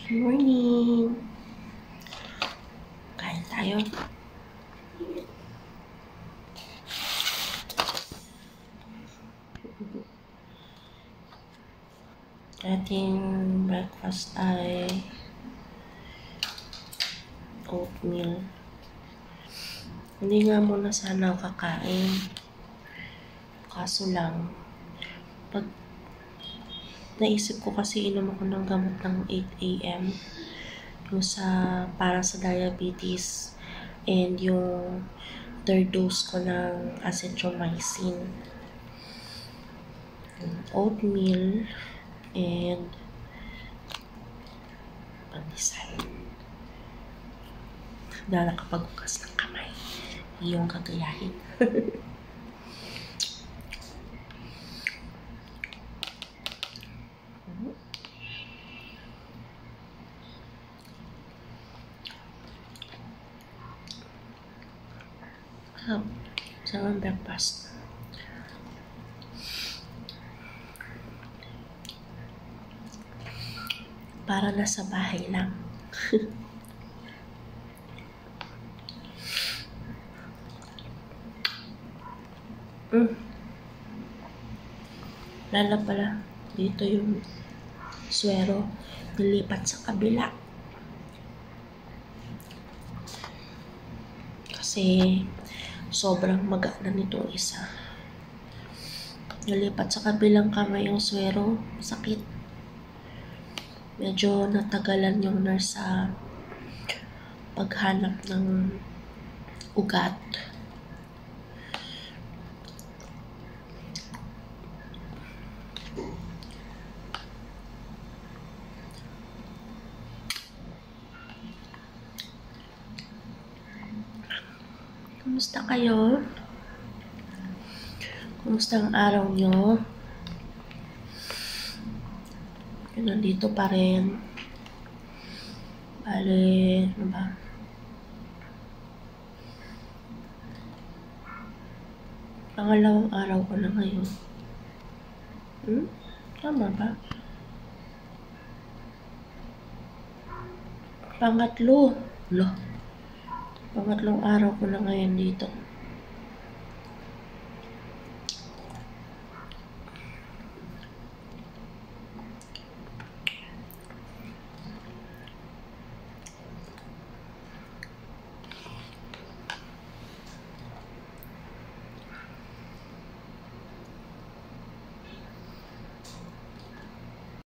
Good morning! Kain tayo. Ating breakfast ay oatmeal. Hindi nga muna sana ako kakain. Kaso lang, pag naisip ko kasi inom ako ng gamot ng 8 AM yung para sa diabetes and yung third dose ko ng azithromycin. Oatmeal and pandesal. Na nakapagbukas ng kamay. Yung kagayahin. Sarang breakfast. Para nasa bahay lang. Lala pala, dito yung swero, nilipat sa kabila. Kasi sobrang maga na nitong isa. Nilipat sa kabilang kamay yung swero, sakit. Medyo natagalan yung nurse sa paghanap ng ugat. Kumusta kayo? Kumusta ang araw nyo? Nandito pa rin. Bale, ano ba? Pangalawang araw ko na ngayon. Tama ba? Pangatlong araw ko na ngayon dito.